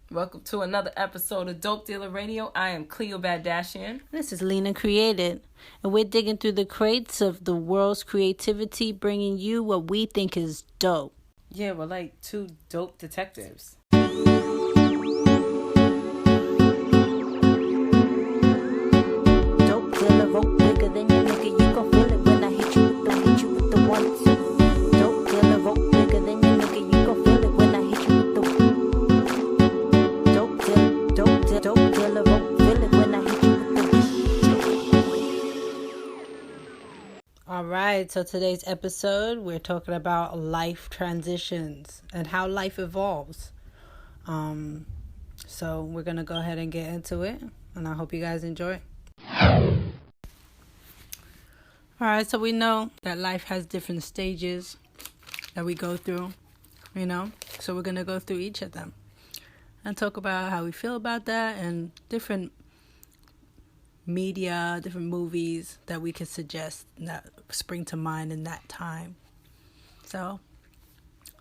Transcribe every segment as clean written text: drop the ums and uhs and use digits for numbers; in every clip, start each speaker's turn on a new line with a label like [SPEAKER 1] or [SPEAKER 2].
[SPEAKER 1] Welcome to another episode of Dope Dealer Radio. I am Cleo Badashian.
[SPEAKER 2] This is Lena Created, and we're digging through the crates of the world's creativity, bringing you what we think is dope.
[SPEAKER 1] Yeah, we're like two dope detectives.
[SPEAKER 2] Dope dealer, vote bigger than your nigga. You gon' feel it when I hit you with the 1, 2. Dope dealer, vote bigger than your nigga. You gon' feel it when I hit you with the dope dealer, vote feel it when I hit you with the. All right, so today's episode, we're talking about life transitions and how life evolves. So we're going to go ahead and get into it, and I hope you guys enjoy. All right, so we know that life has different stages that we go through, so we're going to go through each of them and talk about how we feel about that and different media, different movies that we could suggest that spring to mind in that time. So,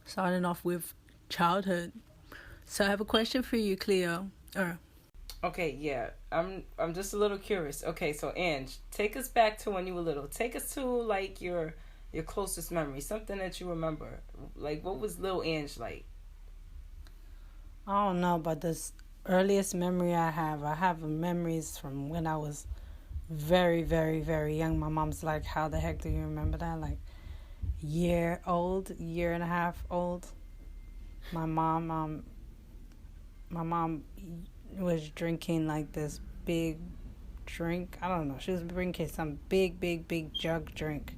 [SPEAKER 2] starting off with childhood. So I have a question for you, Cleo.
[SPEAKER 1] Okay, yeah. I'm just a little curious. Okay, so Ange, take us back to when you were little. Take us to like your closest memory, something that you remember. Like, what was little Ange like?
[SPEAKER 2] I don't know, but this earliest memory I have memories from when I was very, very, very young. My mom's like, how the heck do you remember that? Like, year and a half old. My mom was drinking like this big drink. I don't know. She was drinking some big jug drink,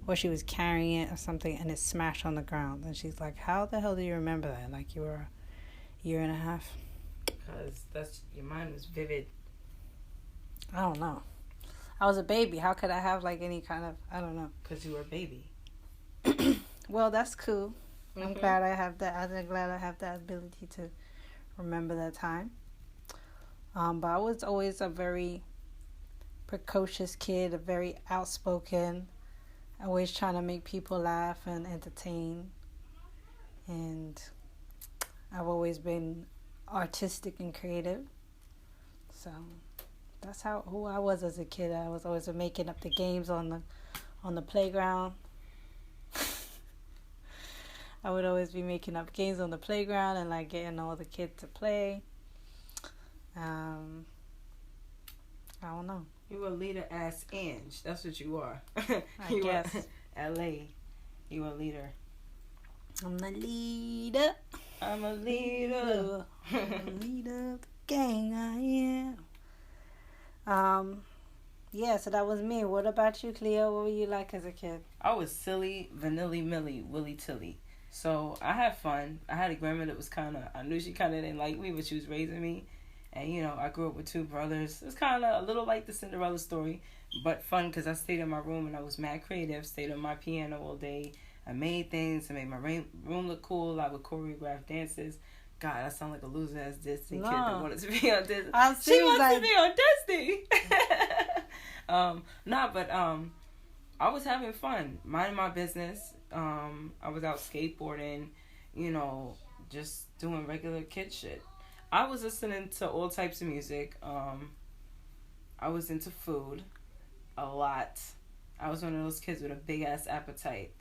[SPEAKER 2] or she was carrying it or something, and it smashed on the ground. And she's like, how the hell do you remember that? Like, you were a year and a half.
[SPEAKER 1] Because your mind was vivid.
[SPEAKER 2] I don't know. I was a baby. How could I have like any kind of, I don't know.
[SPEAKER 1] Because you were a baby.
[SPEAKER 2] Well, that's cool.
[SPEAKER 1] Mm-hmm.
[SPEAKER 2] I'm glad I have that. I'm glad I have that ability to remember that time. But I was always a very precocious kid, a very outspoken, always trying to make people laugh and entertain. And I've always been artistic and creative. So that's who I was as a kid. I was always making up the games on the playground. I would always be making up games on the playground and like getting all the kids to play. I don't know.
[SPEAKER 1] You a leader ass Ange. That's what you are.
[SPEAKER 2] I guess.
[SPEAKER 1] LA. You a leader.
[SPEAKER 2] I'm the leader.
[SPEAKER 1] I'm a leader.
[SPEAKER 2] I'm the leader of the gang. I am. Yeah, so that was me. What about you, Cleo? What were you like as a kid?
[SPEAKER 1] I was silly, vanilly millie, willy tilly. So I had fun. I had a grandma that was I knew she kind of didn't like me, but she was raising me. And, I grew up with two brothers. It's kind of a little like the Cinderella story, but fun because I stayed in my room and I was mad creative. Stayed on my piano all day. I made things. I made my room look cool. I would choreograph dances. God, I sound like a loser-ass Disney kid that wanted to be on Disney. She wants to be on Disney. I was having fun, minding my business. I was out skateboarding, just doing regular kid shit. I was listening to all types of music. I was into food a lot. I was one of those kids with a big ass appetite.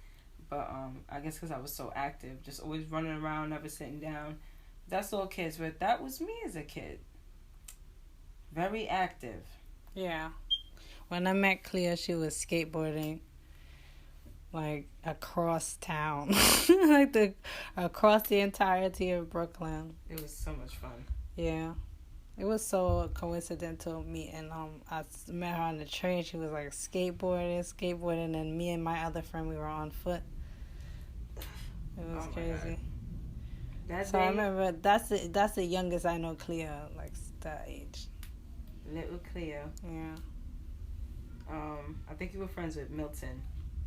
[SPEAKER 1] But I guess because I was so active, just always running around, never sitting down. That's all kids, but that was me as a kid. Very active.
[SPEAKER 2] Yeah. When I met Cleo, she was skateboarding like across town, across the entirety of Brooklyn.
[SPEAKER 1] It was so much fun.
[SPEAKER 2] Yeah, it was so coincidental meeting. I met her on the train. She was like skateboarding, and me and my other friend, we were on foot. It was crazy. I remember that's the youngest I know Cleo, like that age.
[SPEAKER 1] Little Cleo.
[SPEAKER 2] Yeah.
[SPEAKER 1] I think you were friends with Milton.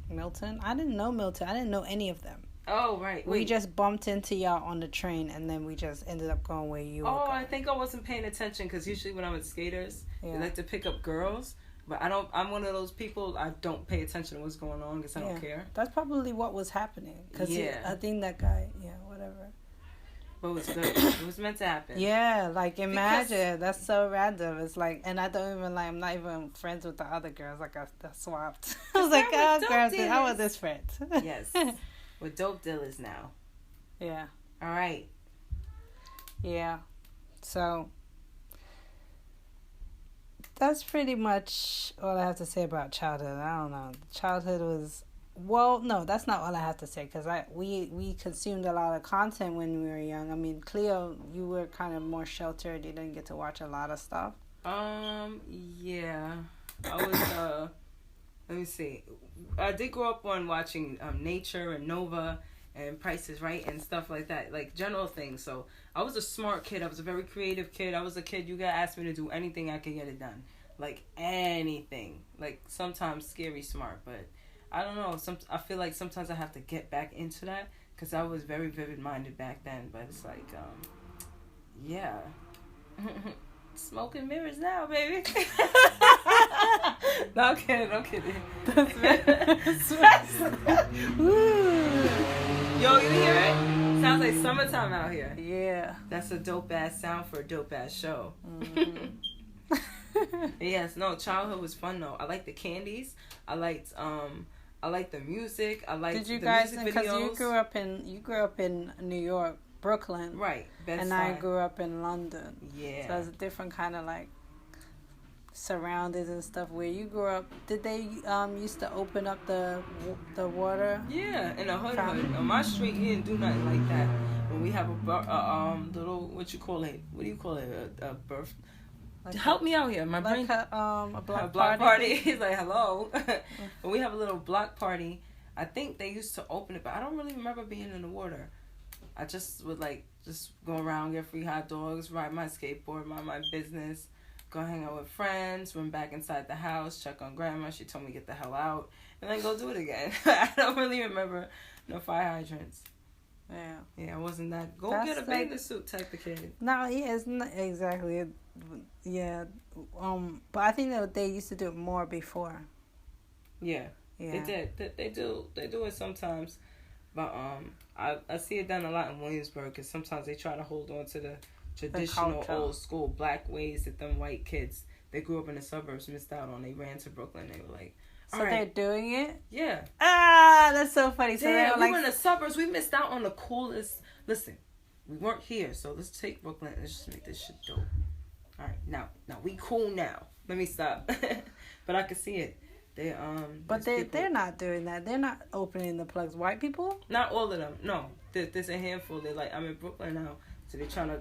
[SPEAKER 2] Milton? I didn't know Milton. I didn't know any of them.
[SPEAKER 1] Oh, right.
[SPEAKER 2] We just bumped into y'all on the train, and then we just ended up going where you were going.
[SPEAKER 1] I think I wasn't paying attention, because usually when I'm with skaters, they like to pick up girls. But I'm one of those people, I don't pay attention to what's going on, because I don't care.
[SPEAKER 2] That's probably what was happening. Because I think that guy, whatever.
[SPEAKER 1] But it was good. It was meant to happen.
[SPEAKER 2] Yeah, like imagine that's so random. It's like, and I don't even like. I'm not even friends with the other girls. Like I swapped. I was like, oh, girls, I want this friend.
[SPEAKER 1] Yes, we're dope dealers now.
[SPEAKER 2] Yeah.
[SPEAKER 1] All right.
[SPEAKER 2] Yeah. So that's pretty much all I have to say about childhood. I don't know. Childhood was, well, no, that's not all I have to say, because we consumed a lot of content when we were young. I mean, Cleo, you were kind of more sheltered. You didn't get to watch a lot of stuff.
[SPEAKER 1] Yeah. I was, let me see. I did grow up on watching Nature and Nova and Price is Right and stuff like that, like general things. So I was a smart kid. I was a very creative kid. I was a kid, you could ask me to do anything, I could get it done. Like anything. Like sometimes scary smart, but I don't know. I feel like sometimes I have to get back into that, because I was very vivid minded back then. But it's like, yeah. Smoking mirrors now, baby. No, I'm kidding. Yo, you hear it? Sounds like summertime out here.
[SPEAKER 2] Yeah.
[SPEAKER 1] That's a dope ass sound for a dope ass show. Yes, no, childhood was fun though. I liked the candies. I liked the music. I liked
[SPEAKER 2] Did you
[SPEAKER 1] the
[SPEAKER 2] guys,
[SPEAKER 1] music
[SPEAKER 2] because
[SPEAKER 1] videos.
[SPEAKER 2] you grew up in New York, Brooklyn,
[SPEAKER 1] Right,
[SPEAKER 2] and I grew up in London.
[SPEAKER 1] Yeah.
[SPEAKER 2] So it's a different kind of like surroundings and stuff. Where you grew up, did they used to open up the water?
[SPEAKER 1] Yeah, in the hood. On my street, you didn't do nothing like that. When we have a little, what you call it? What do you call it? A birth. Like help me out here. My brain.
[SPEAKER 2] A block
[SPEAKER 1] party. He's like, hello. When we have a little block party, I think they used to open it, but I don't really remember being in the water. I just would just go around, get free hot dogs, ride my skateboard, mind my business, go hang out with friends, run back inside the house, check on grandma. She told me to get the hell out, and then go do it again. I don't really remember no fire hydrants. Yeah, I wasn't that get a bathing suit type of kid. No,
[SPEAKER 2] yeah, it's not exactly. Yeah, but I think that they used to do it more before.
[SPEAKER 1] Yeah. They did. They do it sometimes, but I see it done a lot in Williamsburg, because sometimes they try to hold on to the traditional old school black ways that them white kids they grew up in the suburbs missed out on. They ran to Brooklyn. They were like,
[SPEAKER 2] so they're doing it?
[SPEAKER 1] Yeah.
[SPEAKER 2] Ah, that's so funny. So
[SPEAKER 1] yeah, we were in the suburbs. We missed out on the coolest. Listen, we weren't here, so let's take Brooklyn and let's just make this shit dope. All right, now we cool now. Let me stop. But I can see it.
[SPEAKER 2] But they're not doing that. They're not opening the plugs. White people?
[SPEAKER 1] Not all of them. No, there's a handful. They're like, I'm in Brooklyn now, so they're trying to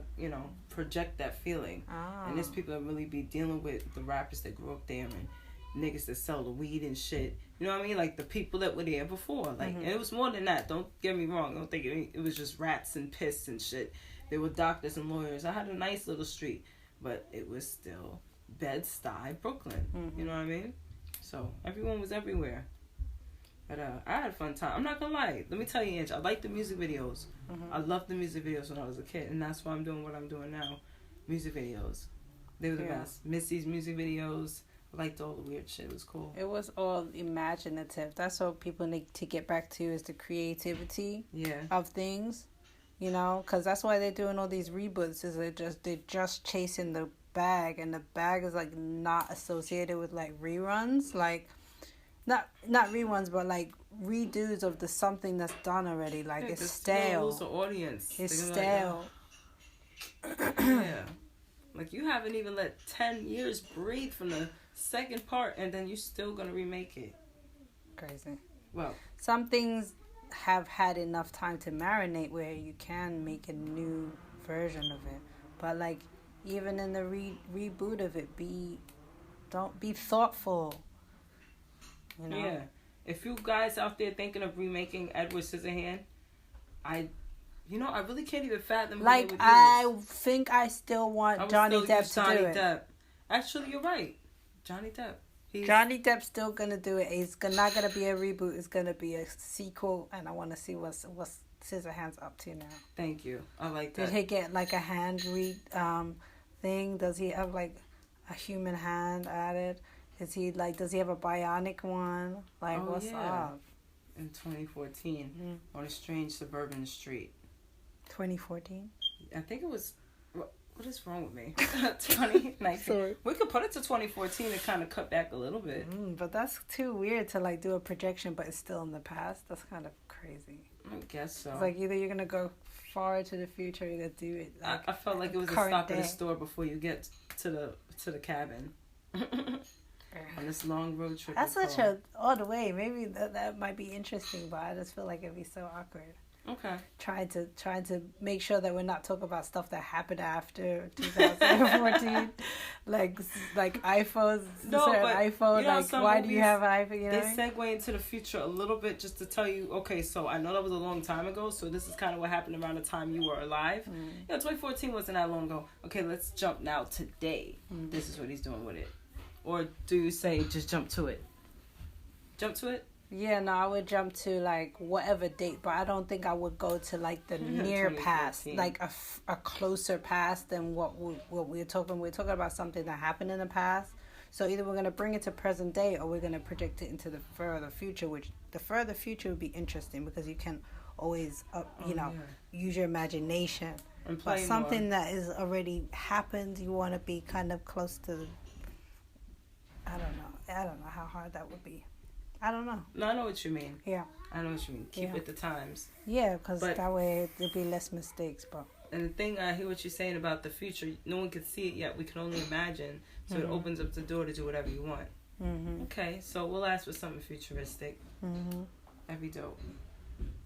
[SPEAKER 1] project that feeling.
[SPEAKER 2] Oh.
[SPEAKER 1] And there's people that really be dealing with the rappers that grew up there and niggas that sell the weed and shit. You know what I mean? Like the people that were there before. Like, and it was more than that. Don't get me wrong. Don't think it was just rats and piss and shit. There were doctors and lawyers. I had a nice little street, but it was still Bed-Stuy, Brooklyn. Mm-hmm. You know what I mean? So everyone was everywhere. But I had a fun time. I'm not gonna lie. Let me tell you, Ange, I liked the music videos. Mm-hmm. I loved the music videos when I was a kid, and that's why I'm doing what I'm doing now. Music videos. They were the best. Missy's music videos. I liked all the weird shit. It was cool.
[SPEAKER 2] It was all imaginative. That's what people need to get back to, is the creativity of things. You know, because that's why they're doing all these reboots. Is they're just chasing the bag, and the bag is like not associated with like reruns, like not reruns, but like redos of the something that's done already. Like it's stale.
[SPEAKER 1] Lose the audience.
[SPEAKER 2] It's stale.
[SPEAKER 1] Yeah, like you haven't even let 10 years breathe from the second part, and then you're still gonna remake it.
[SPEAKER 2] Crazy.
[SPEAKER 1] Well,
[SPEAKER 2] some things have had enough time to marinate where you can make a new version of it, but like even in the reboot of it, don't be thoughtful. You know?
[SPEAKER 1] Yeah. If you guys out there thinking of remaking Edward Scissorhand, I really can't even fathom.
[SPEAKER 2] Like, I think I still want Johnny Depp to do it.
[SPEAKER 1] Actually, you're right. Johnny Depp.
[SPEAKER 2] Johnny Depp's still gonna do it. It's not gonna be a reboot. It's gonna be a sequel, and I want to see what's Scissorhands up to now.
[SPEAKER 1] Thank you. I like that.
[SPEAKER 2] Did he get like a hand thing? Does he have like a human hand added? Does he have a bionic one? Like, what's up?
[SPEAKER 1] In 2014, on a strange suburban street.
[SPEAKER 2] 2014?
[SPEAKER 1] I think it was. What is wrong with me? 2019.
[SPEAKER 2] Sorry.
[SPEAKER 1] We could put it to 2014 and kind of cut back a little bit.
[SPEAKER 2] But that's too weird to like do a projection, but it's still in the past. That's kind of crazy.
[SPEAKER 1] I guess so.
[SPEAKER 2] It's like either you're gonna go far to the future, or you're gonna do it. Like,
[SPEAKER 1] I felt like it was a stop at the store before you get to the cabin. On this long road trip.
[SPEAKER 2] That's such a odd way. Maybe that might be interesting, but I just feel like it'd be so awkward.
[SPEAKER 1] Okay.
[SPEAKER 2] Trying to make sure that we're not talking about stuff that happened after 2014, like iPhones.
[SPEAKER 1] No, but
[SPEAKER 2] iPhone.
[SPEAKER 1] You know,
[SPEAKER 2] like, why do you have an iPhone? You know,
[SPEAKER 1] they segue into the future a little bit just to tell you. Okay, so I know that was a long time ago. So this is kind of what happened around the time you were alive. 2014 wasn't that long ago. Okay, let's jump now today. This is what he's doing with it. Or do you say just jump to it? Jump to it.
[SPEAKER 2] Yeah, no, I would jump to like whatever date, but I don't think I would go to like the near past, like a closer past than what we're talking. We're talking about something that happened in the past. So either we're gonna bring it to present day, or we're gonna project it into the further future. Which the further future would be interesting because you can always, use your imagination.
[SPEAKER 1] And play
[SPEAKER 2] but something that is already happened, you want to be kind of close to. I don't know how hard that would be. I don't know.
[SPEAKER 1] No, I know what you mean.
[SPEAKER 2] Yeah.
[SPEAKER 1] I know what you mean. Keep with the times.
[SPEAKER 2] Yeah, because that way there'll be less mistakes. But
[SPEAKER 1] and the thing, I hear what you're saying about the future. No one can see it yet. We can only imagine. So it opens up the door to do whatever you want. Okay, so we'll ask for something futuristic. That'd be dope.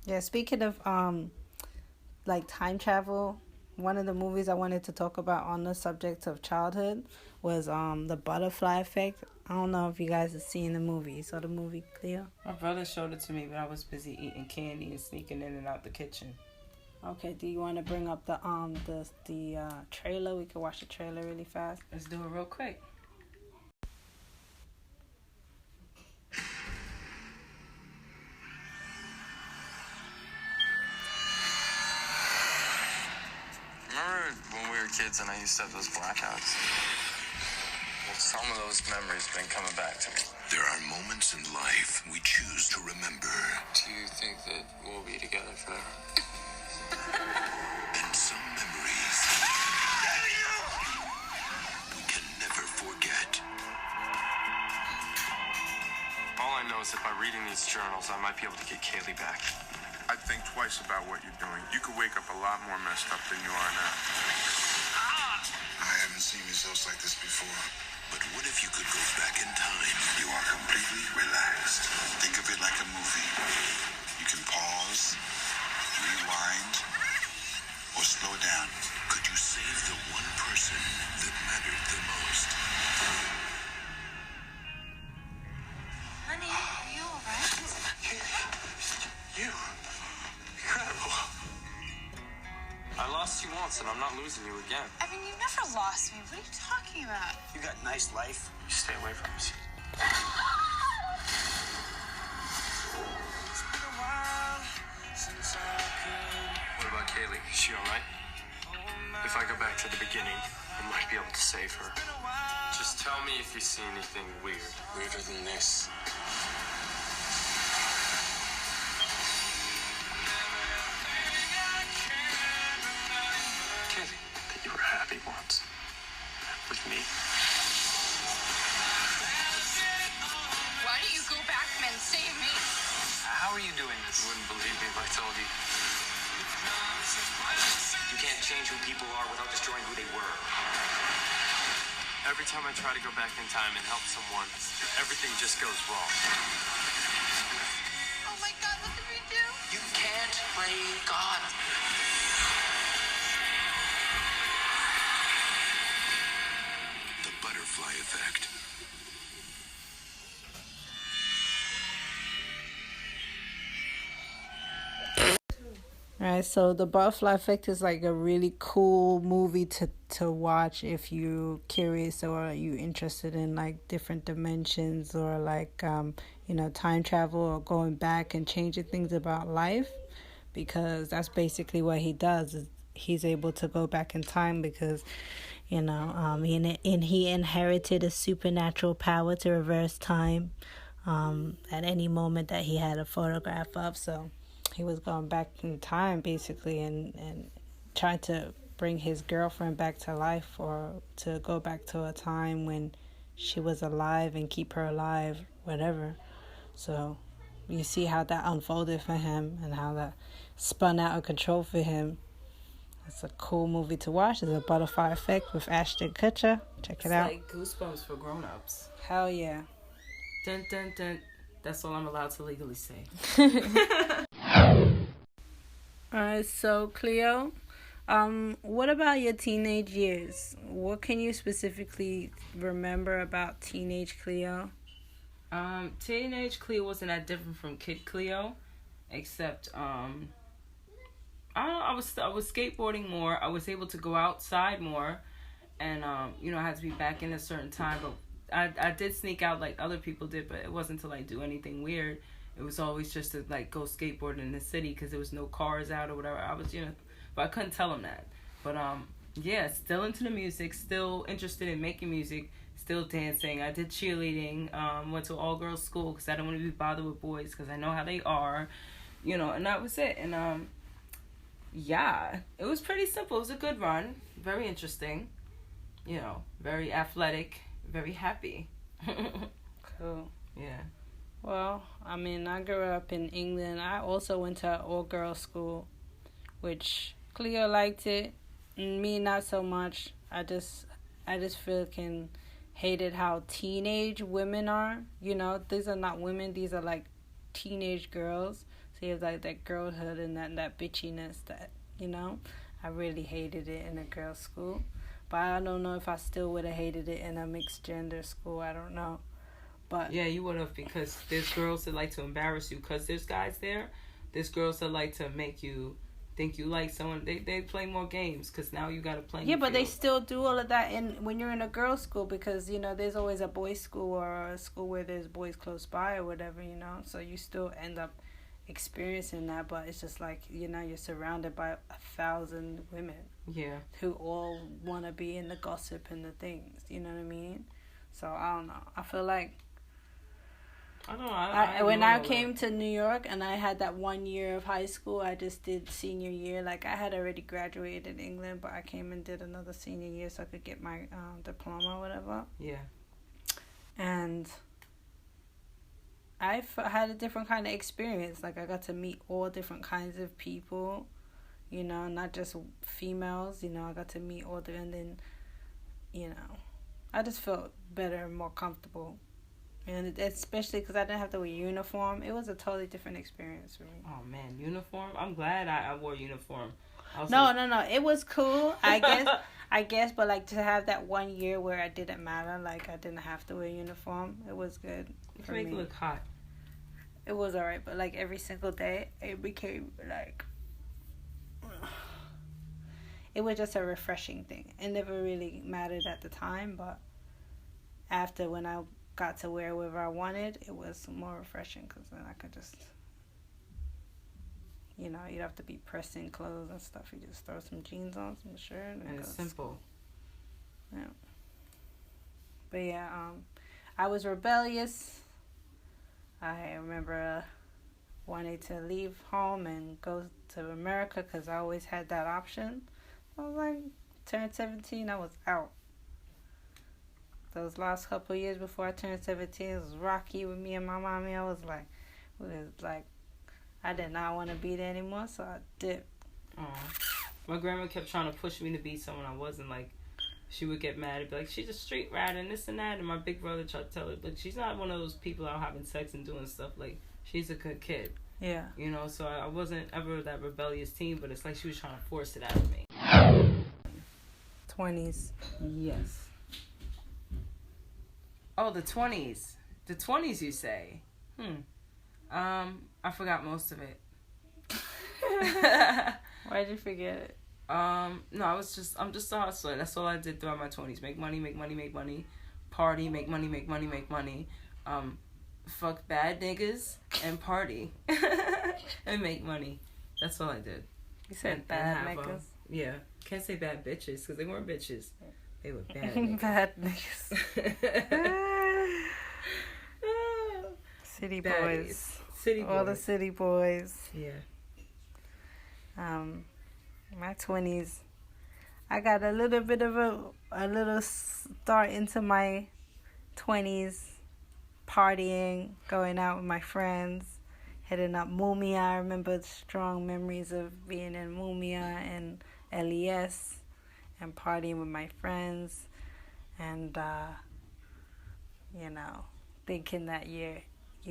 [SPEAKER 2] Yeah, speaking of like time travel, one of the movies I wanted to talk about on the subject of childhood was the Butterfly Effect. I don't know if you guys have seen the movie. You saw the movie, Cleo?
[SPEAKER 1] My brother showed it to me, but I was busy eating candy and sneaking in and out the kitchen.
[SPEAKER 2] Okay, do you want to bring up the trailer? We can watch the trailer really fast.
[SPEAKER 1] Let's do it real quick.
[SPEAKER 3] Remember when we were kids and I used to have those blackouts? Well, some of those memories have been coming back to me.
[SPEAKER 4] There are moments in life we choose to remember.
[SPEAKER 3] Do you think that we'll be together forever?
[SPEAKER 4] And some memories we can never forget.
[SPEAKER 3] All I know is that by reading these journals, I might be able to get Kaylee back.
[SPEAKER 5] I'd think twice about what you're doing. You could wake up a lot more messed up than you are now.
[SPEAKER 4] I haven't seen results like this before. But what if you could go back in time? You are completely relaxed. Think of it like a movie. You can pause, rewind, or slow down. Could you save the one person that mattered the most?
[SPEAKER 6] Honey, are you alright?
[SPEAKER 3] You? Incredible. I lost you once, and I'm not losing you again.
[SPEAKER 6] I mean, you never lost me. What are you talking about?
[SPEAKER 3] You got a nice life. You stay away from us. What about Kaylee? Is she alright? If I go back to the beginning, I might be able to save her. Just tell me if you see anything weird. Weirder than this. Kaylee, that you were happy once. With me.
[SPEAKER 6] Why don't you go back and save me?
[SPEAKER 3] How are you doing this? You wouldn't believe me if I told you. You can't change who people are without destroying who they were. Every time I try to go back in time and help someone, everything just goes wrong.
[SPEAKER 6] Oh my God, what did we do?
[SPEAKER 3] You can't pray God.
[SPEAKER 4] The Butterfly Effect.
[SPEAKER 2] Alright, so the Butterfly Effect is like a really cool movie to watch if you're curious or you interested in like different dimensions or like time travel or going back and changing things about life, because that's basically what he does. Is he's able to go back in time because he inherited a supernatural power to reverse time at any moment that he had a photograph of. So he was going back in time basically and trying to bring his girlfriend back to life, or to go back to a time when she was alive and keep her alive, whatever. So you see how that unfolded for him and how that spun out of control for him. It's a cool movie to watch. It's a Butterfly Effect with Ashton Kutcher. Check it out.
[SPEAKER 1] It's like Goosebumps for grown-ups.
[SPEAKER 2] Hell yeah.
[SPEAKER 1] Dun, dun, dun. That's all I'm allowed to legally say.
[SPEAKER 2] Alright, so Cleo, what about your teenage years? What can you specifically remember about teenage Cleo?
[SPEAKER 1] Teenage Cleo wasn't that different from Kid Cleo, except I don't know, I was skateboarding more. I was able to go outside more, and I had to be back in a certain time. But I did sneak out like other people did, but it wasn't to like do anything weird. It was always just to like go skateboard in the city because there was no cars out or whatever. I was but I couldn't tell them that. But yeah, still into the music, still interested in making music, still dancing. I did cheerleading. Went to all girls school because I didn't want to be bothered with boys because I know how they are, and that was it. And yeah, it was pretty simple. It was a good run. Very interesting. Very athletic. Very happy.
[SPEAKER 2] Cool.
[SPEAKER 1] Yeah.
[SPEAKER 2] Well, I mean, I grew up in England. I also went to an all-girls school, which Cleo liked it. Me, not so much. I just freaking hated how teenage women are. These are not women. These are like teenage girls. So you have like that girlhood and that bitchiness that, I really hated it in a girls' school. But I don't know if I still would have hated it in a mixed gender school. I don't know. But
[SPEAKER 1] yeah, you would have, because there's girls that like to embarrass you because there's guys there. There's girls that like to make you think you like someone. They play more games because now you got to play.
[SPEAKER 2] Yeah, but they still do all of that when you're in a girls' school because, there's always a boys' school or a school where there's boys close by or whatever, So you still end up experiencing that, but it's just like, you're surrounded by 1,000 women.
[SPEAKER 1] Yeah.
[SPEAKER 2] Who all want to be in the gossip and the things, you know what I mean? So, I don't know. I feel like
[SPEAKER 1] I don't know.
[SPEAKER 2] When I came to New York and I had that 1 year of high school, I just did senior year. Like, I had already graduated in England, but I came and did another senior year so I could get my diploma or whatever.
[SPEAKER 1] Yeah.
[SPEAKER 2] And I had a different kind of experience. Like, I got to meet all different kinds of people, not just females. I got to meet all and then, I just felt better and more comfortable. And especially because I didn't have to wear uniform. It was a totally different experience for me.
[SPEAKER 1] Oh, man. Uniform? I'm glad I wore uniform.
[SPEAKER 2] No. It was cool, I guess. But, like, to have that 1 year where it didn't matter. Like, I didn't have to wear uniform. It was good for me.
[SPEAKER 1] You make it look hot.
[SPEAKER 2] It was all right. But, like, every single day, it became, like... It was just a refreshing thing. It never really mattered at the time. But after, when I got to wear whatever I wanted, it was more refreshing because then I could just, you'd have to be pressing clothes and stuff. You just throw some jeans on, some shirt, and
[SPEAKER 1] it's simple.
[SPEAKER 2] Yeah. But yeah, I was rebellious. I remember wanting to leave home and go to America because I always had that option. I was like, turned 17, I was out. Those last couple of years before I turned 17, it was rocky with me and my mommy. I was like, I did not want to be there anymore, so I dipped.
[SPEAKER 1] My grandma kept trying to push me to be someone I wasn't. Like, she would get mad and be like, she's a street rat and this and that. And my big brother tried to tell her, but she's not one of those people out having sex and doing stuff. Like, she's a good kid.
[SPEAKER 2] Yeah.
[SPEAKER 1] So I wasn't ever that rebellious teen, but it's like she was trying to force it out of me.
[SPEAKER 2] 20s.
[SPEAKER 1] Yes. Oh, the 20s. The 20s, you say? I forgot most of it.
[SPEAKER 2] Why'd you forget it?
[SPEAKER 1] No, I'm just a hustler. That's all I did throughout my 20s. Make money. Party, make money. Fuck bad niggas and party. And make money. That's all I did.
[SPEAKER 2] You said bad niggas?
[SPEAKER 1] Yeah. Can't say bad bitches because they weren't bitches. They were bad niggas.
[SPEAKER 2] Bad niggas. City boys. All the city boys.
[SPEAKER 1] Yeah.
[SPEAKER 2] My 20s, I got a little bit of a little start into my 20s, partying, going out with my friends, hitting up Mumia. I remember strong memories of being in Mumia and LES and partying with my friends, and thinking that you're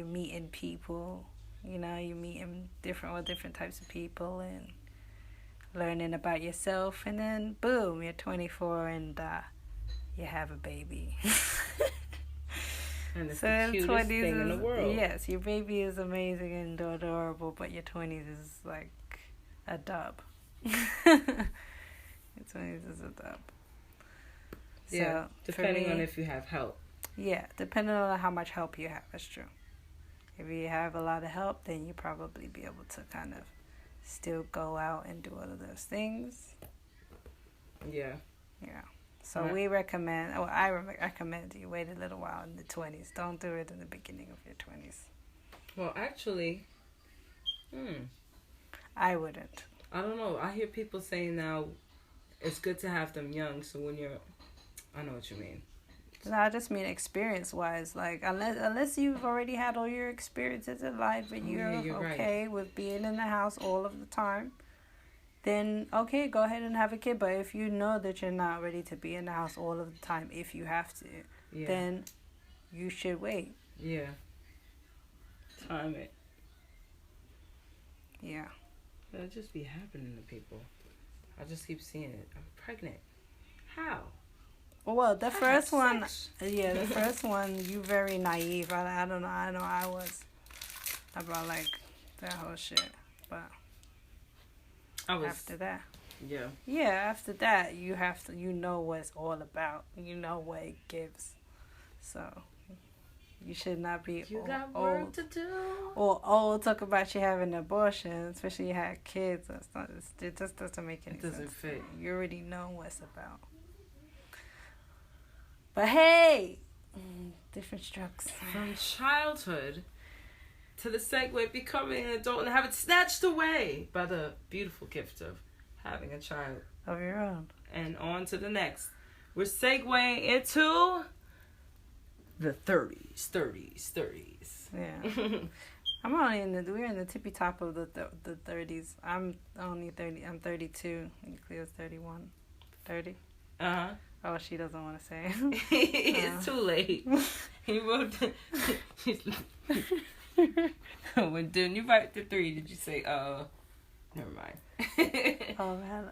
[SPEAKER 2] meeting people, you're meeting different types of people and learning about yourself, and then boom, you're 24 and you have a baby.
[SPEAKER 1] And it's the cutest thing in the world.
[SPEAKER 2] Yes, your baby is amazing and adorable, but your 20s is like a dub. Your 20s is a dub.
[SPEAKER 1] Yeah,
[SPEAKER 2] so
[SPEAKER 1] depending on if you have help.
[SPEAKER 2] Yeah, depending on how much help you have, that's true. If you have a lot of help, then you probably be able to kind of still go out and do all of those things.
[SPEAKER 1] Yeah.
[SPEAKER 2] Yeah. So we recommend, I recommend you wait a little while in the 20s. Don't do it in the beginning of your 20s.
[SPEAKER 1] Well, actually,
[SPEAKER 2] I wouldn't.
[SPEAKER 1] I don't know. I hear people saying now it's good to have them young. So when I know what you mean.
[SPEAKER 2] No, I just mean experience-wise. Like, unless you've already had all your experiences in life and you're okay right. with being in the house all of the time, then, okay, go ahead and have a kid. But if you know that you're not ready to be in the house all of the time, if you have to, then you should wait.
[SPEAKER 1] Yeah. Time it.
[SPEAKER 2] Yeah.
[SPEAKER 1] It'll just be happening to people. I just keep seeing it. I'm pregnant. How?
[SPEAKER 2] Well, the first one, the first one, you very naive. I don't know. I know I was about like that whole shit, but after that, after that, you have to, what it's all about. You know what it gives, so you should not be old
[SPEAKER 1] to do.
[SPEAKER 2] Or talk about you having an abortion, especially you had kids. It just doesn't make any sense.
[SPEAKER 1] It doesn't fit.
[SPEAKER 2] You already know what it's about. But hey, different strokes.
[SPEAKER 1] From childhood to the segue of becoming an adult and have it snatched away by the beautiful gift of having a child
[SPEAKER 2] of your own. And
[SPEAKER 1] on to the next. We're segueing into the 30s.
[SPEAKER 2] Yeah. We're in the tippy top of the 30s. I'm only 30. I'm 32. And Cleo's 31. 30.
[SPEAKER 1] Uh-huh.
[SPEAKER 2] Oh, she doesn't want to say.
[SPEAKER 1] It's too late. He wrote when you write the 3, did you say, never mind.
[SPEAKER 2] Oh, man.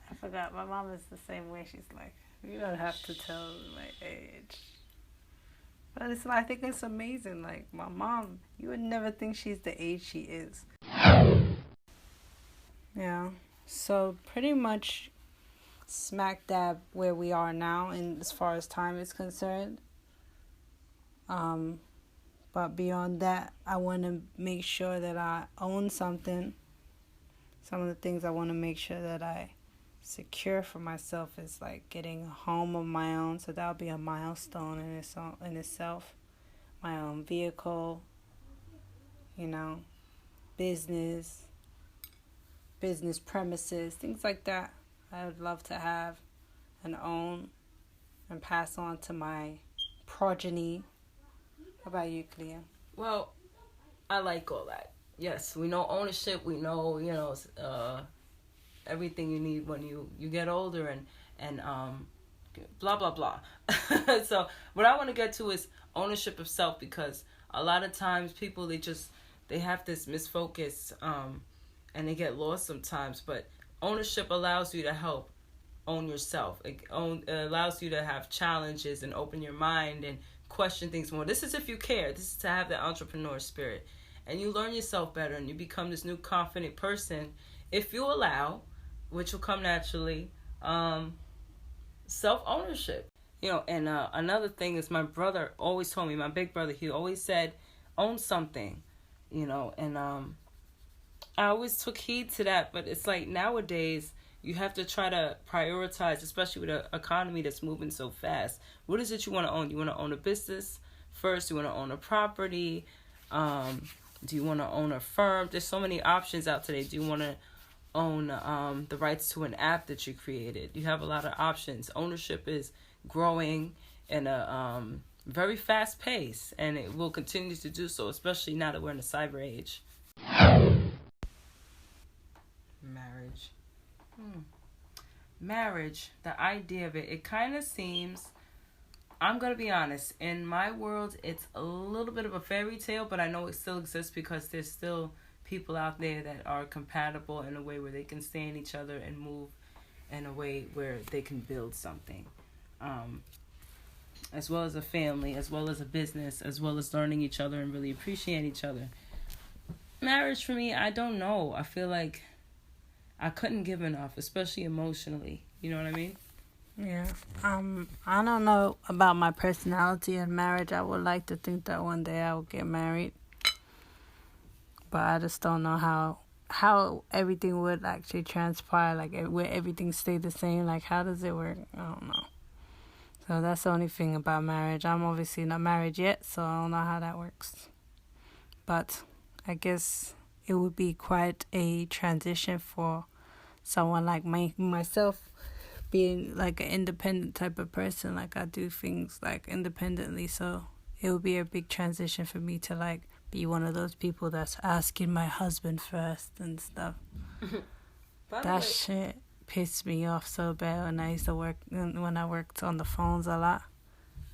[SPEAKER 2] I forgot. My mom is the same way. She's like, you don't have to tell my age. But I think it's amazing. Like, my mom, you would never think she's the age she is. Yeah. So, pretty much smack dab where we are now, and as far as time is concerned. But beyond that, I want to make sure that I own something. Some of the things I want to make sure that I secure for myself is like getting a home of my own. So that'll be a milestone in itself. My own vehicle, business premises, things like that. I would love to have and own and pass on to my progeny. How about you, Clea?
[SPEAKER 1] Well, I like all that. Yes, we know ownership. We know, everything you need when you get older and blah, blah, blah. So what I want to get to is ownership of self, because a lot of times people, they have this misfocus and they get lost sometimes, but ownership allows you to help own yourself. It allows you to have challenges and open your mind and question things more. This is if you care. This is to have the entrepreneur spirit. And you learn yourself better and you become this new confident person if you allow, which will come naturally, self-ownership. And another thing is my brother always told me, my big brother, he always said, own something, and I always took heed to that, but it's like nowadays you have to try to prioritize, especially with an economy that's moving so fast. What is it you want to own? You want to own a business first? You want to own a property? Do you want to own a firm? There's so many options out today. Do you want to own the rights to an app that you created. You have a lot of options. Ownership is growing in a very fast pace, and it will continue to do so, especially now that we're in the cyber age. Marriage. Marriage, the idea of it, it kind of seems, I'm going to be honest, in my world, it's a little bit of a fairy tale, but I know it still exists because there's still people out there that are compatible in a way where they can stand each other and move in a way where they can build something. As well as a family, as well as a business, as well as learning each other and really appreciate each other. Marriage for me, I don't know. I feel like I couldn't give enough, especially emotionally. You know what I mean?
[SPEAKER 2] Yeah. I don't know about my personality in marriage. I would like to think that one day I will get married. But I just don't know how everything would actually transpire. Like, will everything stay the same? Like, how does it work? I don't know. So that's the only thing about marriage. I'm obviously not married yet, so I don't know how that works. But I guess it would be quite a transition for someone like myself, being like an independent type of person. Like, I do things like independently, so it would be a big transition for me to like be one of those people that's asking my husband first and stuff. That shit pissed me off so bad when I used to work, when I worked on the phones a lot.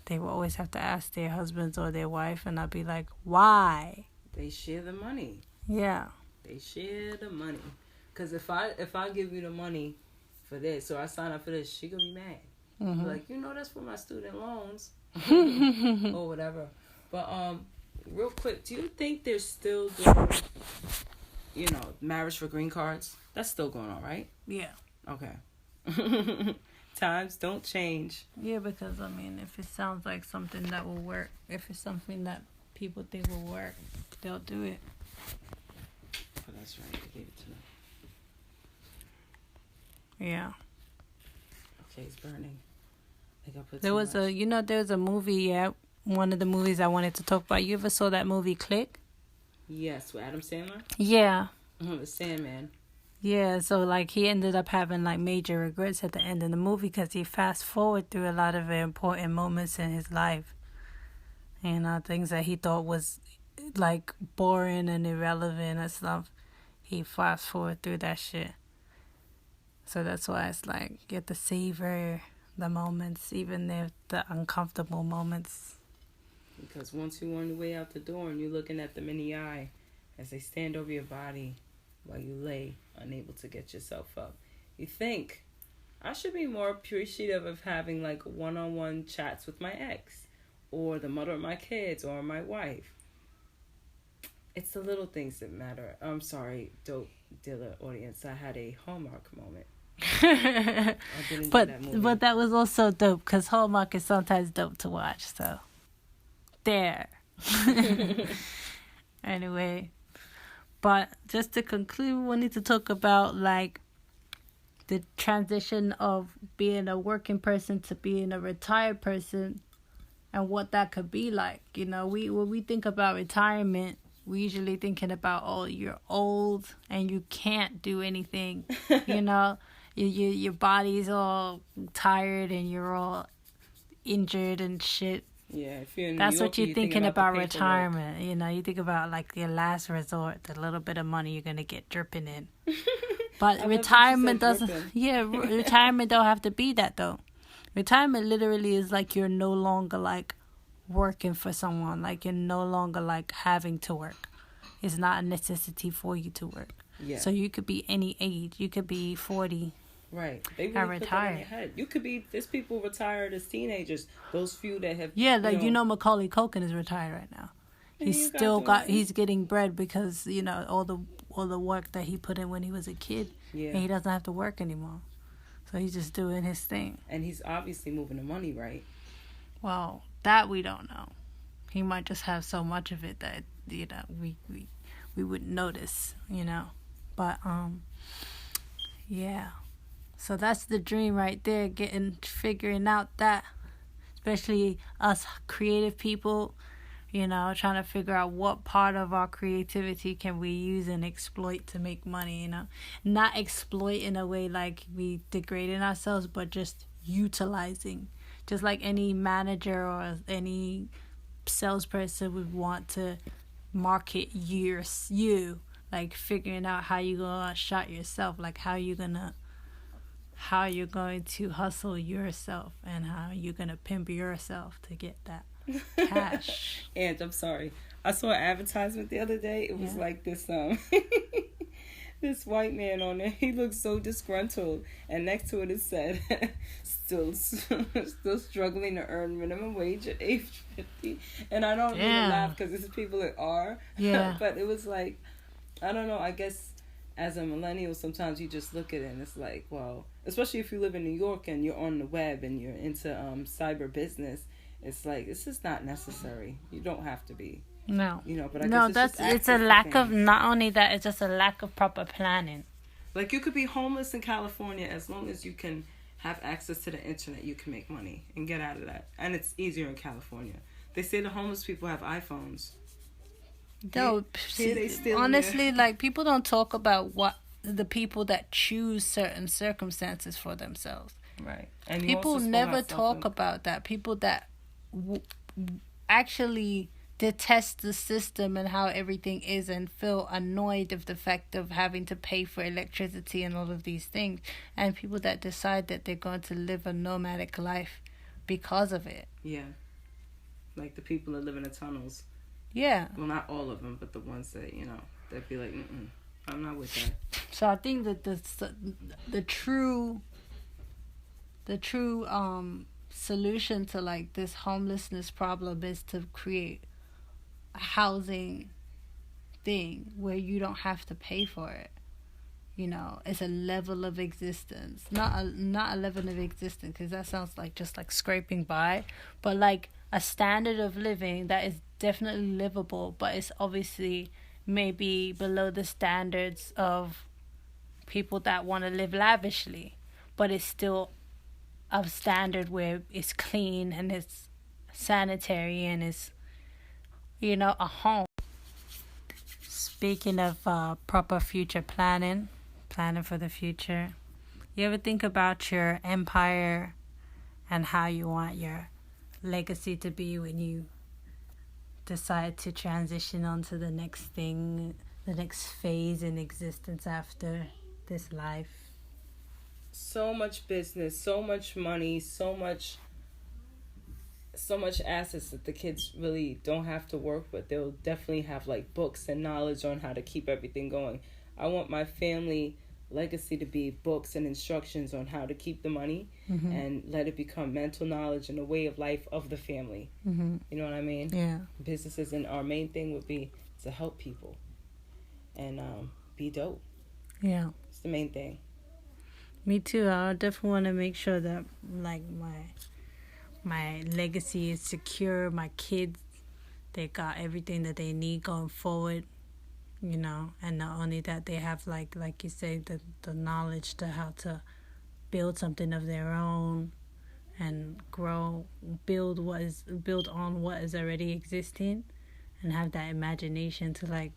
[SPEAKER 2] They would always have to ask their husbands or their wife, and I'd be like, why?
[SPEAKER 1] They share the money.
[SPEAKER 2] Yeah.
[SPEAKER 1] They share the money. Because if I give you the money for this, so I sign up for this, she gonna be mad.
[SPEAKER 2] Mm-hmm.
[SPEAKER 1] Like, that's for my student loans. Or whatever. But real quick, do you think they're still doing, marriage for green cards? That's still going on, right?
[SPEAKER 2] Yeah.
[SPEAKER 1] Okay. Times don't change.
[SPEAKER 2] Yeah, because, if it sounds like something that will work, if it's something that people think will work, they'll do it.
[SPEAKER 1] Oh, that's right. I gave it to them.
[SPEAKER 2] Yeah.
[SPEAKER 1] Okay, it's burning. I think I put
[SPEAKER 2] there was a movie, one of the movies I wanted to talk about. You ever saw that movie, Click?
[SPEAKER 1] Yes, with Adam Sandler?
[SPEAKER 2] Yeah.
[SPEAKER 1] The Sandman.
[SPEAKER 2] Yeah, so, like, he ended up having, like, major regrets at the end of the movie because he fast-forwarded through a lot of important moments in his life. Things that he thought was, like, boring and irrelevant and stuff. He fast-forwarded through that shit. So that's why it's like, you have to savor the moments, even the uncomfortable moments.
[SPEAKER 1] Because once you're on your way out the door and you're looking at them in the eye as they stand over your body while you lay, unable to get yourself up, you think, I should be more appreciative of having like one-on-one chats with my ex or the mother of my kids or my wife. It's the little things that matter. I'm sorry, dope dealer audience. I had a Hallmark moment.
[SPEAKER 2] But that was also dope because Hallmark is sometimes dope to watch. So there. Anyway, but just to conclude, we need to talk about like the transition of being a working person to being a retired person and what that could be like. When we think about retirement, we usually thinking about, you're old and you can't do anything. Your body's all tired and you're all injured and shit.
[SPEAKER 1] Yeah, if you're in
[SPEAKER 2] That's
[SPEAKER 1] New York,
[SPEAKER 2] what you're thinking about retirement.
[SPEAKER 1] Work.
[SPEAKER 2] You think about like your last resort, the little bit of money you're gonna get dripping in. But retirement doesn't. Yeah, retirement don't have to be that though. Retirement literally is like you're no longer like working for someone. Like you're no longer like having to work. It's not a necessity for you to work. Yeah. So you could be any age. You could be 40.
[SPEAKER 1] Right. They really put that in your head. You could be, there's people retired as teenagers. Those few that have.
[SPEAKER 2] Yeah, like Macaulay Culkin is retired right now. He's still he's getting bread because, all the work that he put in when he was a kid. Yeah. And he doesn't have to work anymore. So he's just doing his thing.
[SPEAKER 1] And he's obviously moving the money, right?
[SPEAKER 2] Well, that we don't know. He might just have so much of it that, we wouldn't notice, But, yeah. So that's the dream right there, figuring out that, especially us creative people, trying to figure out what part of our creativity can we use and exploit to make money, not exploit in a way like we degrading ourselves, but just utilizing, just like any manager or any salesperson would want to market you, like figuring out how you gonna shot yourself, like how you're going to hustle yourself and how you're gonna pimp yourself to get that cash.
[SPEAKER 1] And I'm sorry, I saw an advertisement the other day. It was like this this white man on there. He looked so disgruntled, and next to it said still struggling to earn minimum wage at age 50. And I don't even laugh because it's people that are. But it was like, I don't know, I guess as a millennial sometimes you just look at it and it's like, well, especially if you live in New York and you're on the web and you're into cyber business, it's like, this is not necessary. You don't have to be.
[SPEAKER 2] No.
[SPEAKER 1] But I guess
[SPEAKER 2] it's a lack of, not only that, it's just a lack of proper planning.
[SPEAKER 1] Like, you could be homeless in California as long as you can have access to the internet, you can make money and get out of that. And it's easier in California. They say the homeless people have iPhones.
[SPEAKER 2] No, honestly, like, people don't talk about what the people that choose certain circumstances for themselves.
[SPEAKER 1] Right. And
[SPEAKER 2] people never talk about that. People that actually detest the system and how everything is and feel annoyed of the fact of having to pay for electricity and all of these things. And people that decide that they're going to live a nomadic life because of it.
[SPEAKER 1] Yeah. Like the people that live in the tunnels.
[SPEAKER 2] Yeah.
[SPEAKER 1] Well, not all of them, but the ones that, they'd be like, I'm not with that.
[SPEAKER 2] So I think that the true solution to like this homelessness problem is to create a housing thing where you don't have to pay for it. It's a level of existence, not a level of existence, because that sounds like just like scraping by, but like a standard of living that is definitely livable, but it's obviously maybe below the standards of people that want to live lavishly, but it's still of standard where it's clean and it's sanitary and it's a home. Speaking of proper future planning for the future, you ever think about your empire and how you want your legacy to be when you decide to transition on to the next thing, the next phase in existence after this life?
[SPEAKER 1] So much business, so much money, so much assets that the kids really don't have to work with. They'll definitely have like books and knowledge on how to keep everything going. I want my family legacy to be books and instructions on how to keep the money and let it become mental knowledge and a way of life of the family. You know what I mean?
[SPEAKER 2] Yeah.
[SPEAKER 1] Businesses, and our main thing would be to help people and be dope.
[SPEAKER 2] Yeah.
[SPEAKER 1] It's the main thing.
[SPEAKER 2] Me too. I definitely want to make sure that like my legacy is secure. My kids, they got everything that they need going forward, and not only that, they have like you say, the knowledge to how to build something of their own and grow, build on what is already existing, and have that imagination to like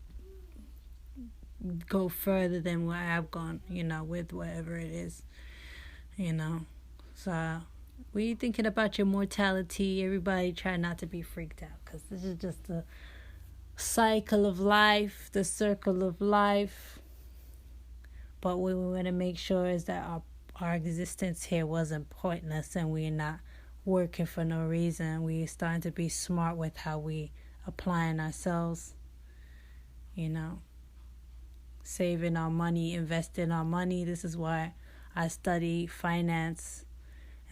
[SPEAKER 2] go further than where I've gone, with whatever it is, So when you're thinking about your mortality, everybody try not to be freaked out, because this is just the cycle of life, the circle of life. But what we want to make sure is that our existence here wasn't pointless, and we're not working for no reason. We're starting to be smart with how we applying ourselves, saving our money, investing our money. This is why I study finance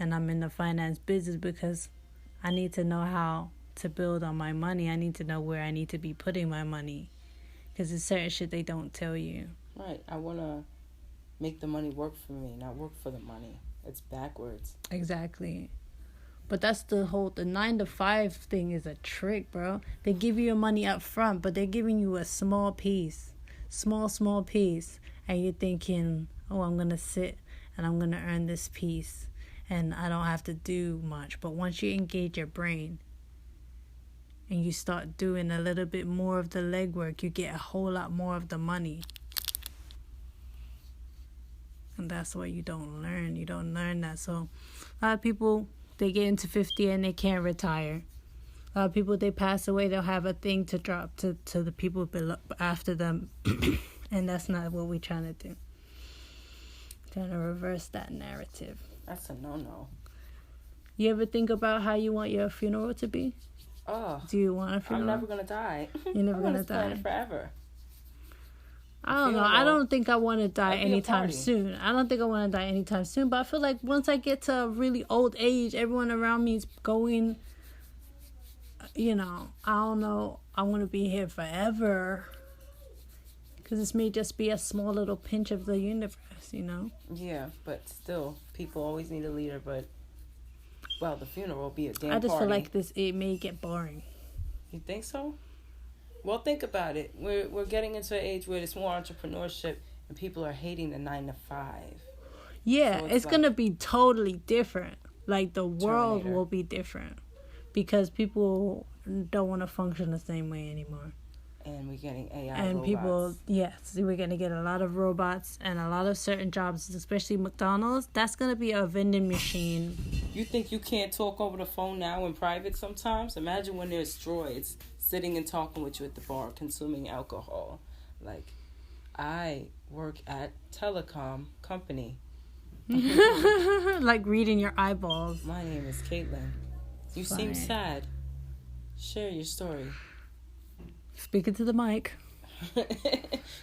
[SPEAKER 2] and I'm in the finance business, because I need to know how to build on my money. I need to know where I need to be putting my money, because there's certain shit they don't tell you.
[SPEAKER 1] Right. I want to make the money work for me, not work for the money. It's backwards. Exactly.
[SPEAKER 2] But that's the 9-to-5 thing is a trick, bro. They give you your money up front, but they're giving you a small piece. Small piece. And you're thinking, oh, I'm going to sit and I'm going to earn this piece, and I don't have to do much. But once you engage your brain, and you start doing a little bit more of the legwork, you get a whole lot more of the money. And that's what you don't learn. You don't learn that. So a lot of people, they get into 50 and they can't retire. A lot of people, they pass away, they'll have a thing to drop to the people below, after them. And that's not what we're trying to do. Trying to reverse that narrative.
[SPEAKER 1] That's a no-no.
[SPEAKER 2] You ever think about how you want your funeral to be?
[SPEAKER 1] Oh.
[SPEAKER 2] Do you want a funeral?
[SPEAKER 1] I'm never going to die.
[SPEAKER 2] You're never going to
[SPEAKER 1] die.
[SPEAKER 2] die?
[SPEAKER 1] Forever.
[SPEAKER 2] I don't know. I don't think I want to die anytime soon. I don't think I want to die anytime soon. But I feel like once I get to a really old age, everyone around me is going, I don't know. I want to be here forever. Because this may just be a small little pinch of the universe,
[SPEAKER 1] Yeah, but still, people always need a leader. But, well, the funeral will be a damn
[SPEAKER 2] I just
[SPEAKER 1] party.
[SPEAKER 2] feel like it may get boring.
[SPEAKER 1] You think so? Well, think about it. We're getting into an age where there's more entrepreneurship and people are hating the 9-to-5.
[SPEAKER 2] Yeah, so it's like, gonna be totally different. Like the world will be different because people don't want to function the same way anymore.
[SPEAKER 1] And we're getting AI
[SPEAKER 2] and
[SPEAKER 1] robots.
[SPEAKER 2] We're gonna get a lot of robots and a lot of certain jobs, especially McDonald's. That's gonna be a vending machine.
[SPEAKER 1] You think you can't talk over the phone now in private sometimes? Imagine when there's droids sitting and talking with you at the bar, consuming alcohol. Like, I work at telecom company.
[SPEAKER 2] Like reading your eyeballs.
[SPEAKER 1] My name is Caitlin. You seem sad. Share your story.
[SPEAKER 2] Speaking to the mic.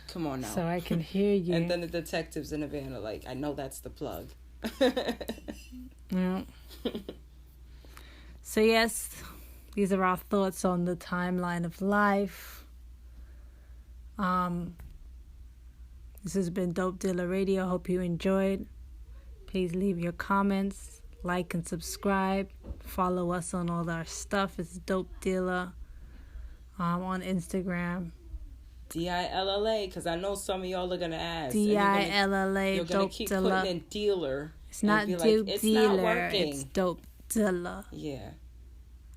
[SPEAKER 1] Come on now.
[SPEAKER 2] So I can hear you.
[SPEAKER 1] And then the detectives in the van are like, I know that's the plug.
[SPEAKER 2] Yeah. So yes, these are our thoughts on the timeline of life. This has been Dope Dealer Radio. Hope you enjoyed. Please leave your comments, like and subscribe. Follow us on all our stuff. It's Dope Dealer on Instagram.
[SPEAKER 1] DILLA, because I know some of y'all are going to ask.
[SPEAKER 2] DILLA,
[SPEAKER 1] You're going to keep putting in dealer.
[SPEAKER 2] It's not Dope
[SPEAKER 1] like,
[SPEAKER 2] Dealer, it's Dope Dealer.
[SPEAKER 1] Yeah.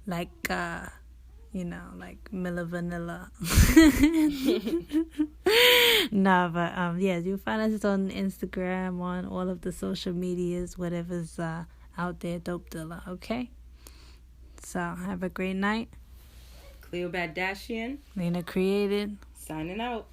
[SPEAKER 2] Like, like Milla Vanilla. No, but, you find us on Instagram, on all of the social medias, whatever's out there, Dope Dealer, okay? So, have a great night.
[SPEAKER 1] Cleo Badashian.
[SPEAKER 2] Lena Created.
[SPEAKER 1] Signing out.